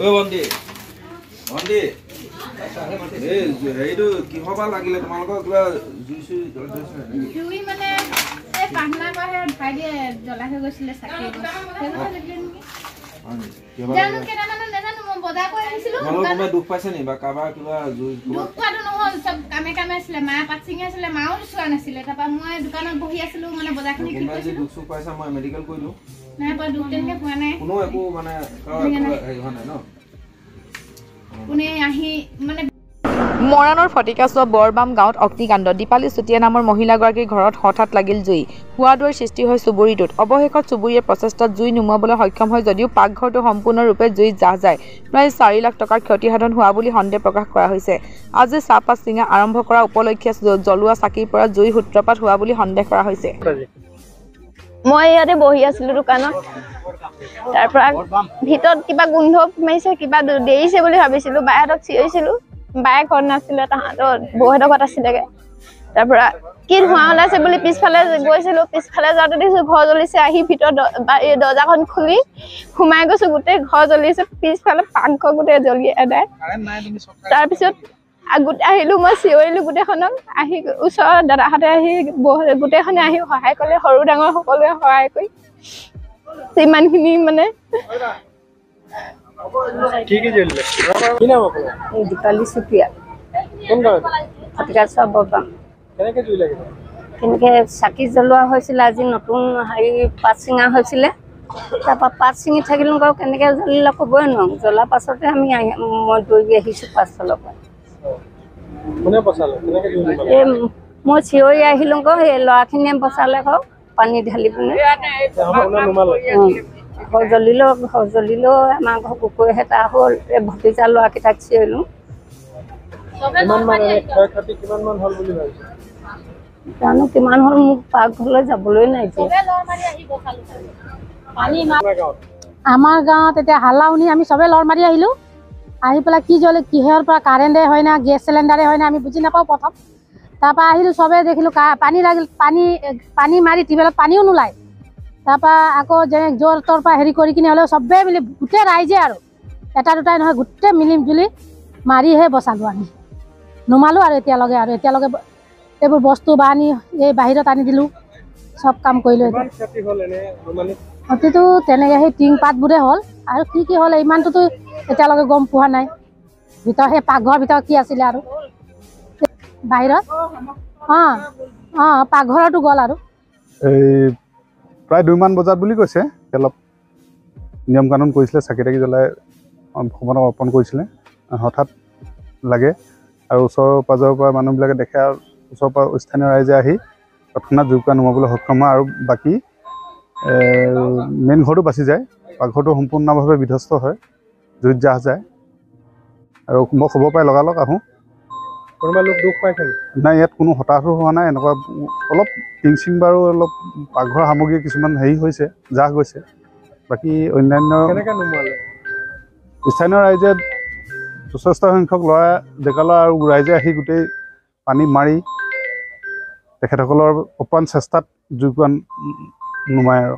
ও বন্দি বন্দি এই হেইটো কিহবা লাগিলে তোমালোকৰ কিবা জুইসু জুই মানে এই পাহনা কহে ভাই দিয়ে জ্বলা হৈ গৈছিলে চাকি সেইবোৰ লাগিলে নেকি জানো কেনা মানে নেজানো মই বজা কৰি আহিছিলো তোমালোকে দুখ পাইছে নি বা কাবা কিবা জুই দুখ পাটো নহল সব কামে কামে আছিলে মা পাচিঙে আছিলে মাও চোৱা নাছিলে তাপা মই দোকানত বহি আছিলো মানে বজাৰখিনি ঠিক কৰিছিলো দুখ সুখ পাইছা মই মেডিকেল কৰিলো নাই পা দুখ তেনেকে পোৱা নাই কোনো একো মানে হেৰি হোৱা নাই ন কোনে আহি মানে মৰাণৰ ফটিকাচোৱা বৰবাম গাঁৱত অগ্নিকাণ্ড দীপালী চুতীয়া নামৰ মহিলাগৰাকীৰ ঘৰত হঠাৎ লাগিল জুই হোৱাদুৱাৰ সৃষ্টি হয় চুবুৰীটোত অৱশেষত চুবুৰীয়ে প্ৰচেষ্টাত জুই নুমুৱাবলৈ সক্ষম হয় যদিও পাকঘৰটো সম্পূৰ্ণৰূপে জুইত জাহ যায় প্ৰায় 4 লাখ টকাৰ ক্ষতিসাধন হোৱা বুলি সন্দেহ প্ৰকাশ কৰা হৈছে আজি চাহপাত চিঙা আৰম্ভ কৰা উপলক্ষে জ্বলোৱা চাকিৰ পৰা জুই সূত্ৰপাত হোৱা বুলি সন্দেহ কৰা হৈছে মই ইয়াতে বহি আছিলো দোকানত তাৰ পৰা ভিতৰত কিবা গোন্ধ মাৰিছে কিবা দেৰিছে বুলি ভাবিছিলো বাহিৰত চিঞৰিছিলো বায়ে ঘৰত নাছিলে তাহাঁতৰ বৌহঁতৰ ঘৰত আছিলেগে তাৰ পৰা কি ধোঁৱা ওলাইছে বুলি পিছফালে গৈছিলো পিছফালে যাওঁতে দেখিছো ঘৰ জ্বলিছে আহি ভিতৰত দৰ্জাখন খুলি সোমাই গৈছো গোটেই ঘৰ জ্বলিছে পিছফালে পাকঘৰ গোটেই জ্বলি এদাই তাৰপিছত গোটেই আহিলো মই চিঞৰিলো গোটেইখনক আহি ওচৰৰ দাদাহঁতে আহি গোটেইখনে আহি সহায় কৰিলে সৰু ডাঙৰ সকলোৱে সহায় কৰি ইমানখিনি মানে কি জ্বলিলে কি নাম আপোনাৰ দীপালী চুতীয়া কোন গাঁৱত ফটিকাচোৱা বৰবাম কেনেকৈ জুই লাগিলে কেনেকৈ চাকি জ্বলোৱা হৈছিলে আজি নতুন হেৰি পাত চিঙা হৈছিলে তাৰপৰা পাত ছিঙি থাকিলোঁ বাৰু কেনেকৈ জ্বলিলে ক'বই নোৱাৰোঁ জ্বলাৰ পাছতে আমি মই দৌৰি আহিছোঁ পাছফালৰ পৰা কোনে বচালে কেনেকৈ জুই লাগিলে এই মই চিঞৰি আহিলোঁ আকৌ সেই ল'ৰাখিনিয়ে বচালে আকৌ পানী ঢালি পিনে ঘৰ জ্বলিলেও আমাৰ ঘৰ কুকুৰে হেতা হ'ল এই ভতিজা ল'ৰাকেইটাক চিঞৰিলোঁ জানো কিমান হ'ল মোক পাকঘৰলৈ যাবলৈ নাই আমাৰ গাঁৱত এতিয়া হাল্লা শুনি আমি চবে লৰ মাৰি আহিলোঁ আহি পেলাই কি জ্বলে কিহৰ পৰা কাৰেণ্টে হয় না গেছ চিলিণ্ডাৰে হয় না আমি বুজি নাপাওঁ প্ৰথম তাৰপৰা আহিলোঁ চবে দেখিলোঁ পানী লাগিল পানী মাৰি টিউবেলত পানীও নোলায় তাৰপৰা আকৌ যেনে জোৰ তৰ পৰা হেৰি কৰি কিনে হ'লেও চবেই মিলি গোটেই ৰাইজে আৰু এটা দুটাই নহয় গোটেই মিলি জুলি মাৰিহে বচালোঁ আমি নুমালোঁ আৰু এতিয়ালৈকে এইবোৰ বস্তু বাহানি এই বাহিৰত আনি দিলোঁ চব কাম কৰিলোঁ ক্ষতিটো তেনেকৈ সেই টিং পাতবোৰে হ'ল আৰু কি হ'ল ইমানটোতো এতিয়ালৈকে গম পোৱা নাই ভিতৰত সেই পাকঘৰৰ ভিতৰত কি আছিলে আৰু বাহিৰত পাকঘৰতো গ'ল আৰু এই প্ৰায় 2 মান বজাত বুলি কৈছে অলপ নিয়ম কানুন কৰিছিলে চাকি তাকি জ্বলাই ভগৱানক অৰ্পণ কৰিছিলে হঠাৎ লাগে আৰু ওচৰ পাজৰৰ পৰা মানুহবিলাকে দেখে আৰু ওচৰৰ পৰা স্থানীয় ৰাইজে আহি তৎক্ষণাত জুইকুৰা নুমাবলৈ সক্ষম হয় আৰু বাকী মেইন ঘৰটো বাচি যায় পাকঘৰটো সম্পূৰ্ণভাৱে বিধ্বস্ত হয় জুইত জাহ যায় আৰু মই খবৰ পাই লগালগ আহোঁ কোনোবা লোক দুখ পাইছে নাই ইয়াত কোনো হতাহত হোৱা নাই এনেকুৱা অলপ টিং চিং বাৰু অলপ পাকঘৰ সামগ্ৰী কিছুমান হেৰি হৈছে জাহ গৈছে বাকী অন্যান্য স্থানীয় ৰাইজে যথেষ্ট সংখ্যক ল'ৰা ডেকা ল'ৰা আৰু ৰাইজে আহি গোটেই পানী মাৰি তেখেতসকলৰ অপ্ৰাণ চেষ্টাত জুইকুৰা নুমায় আৰু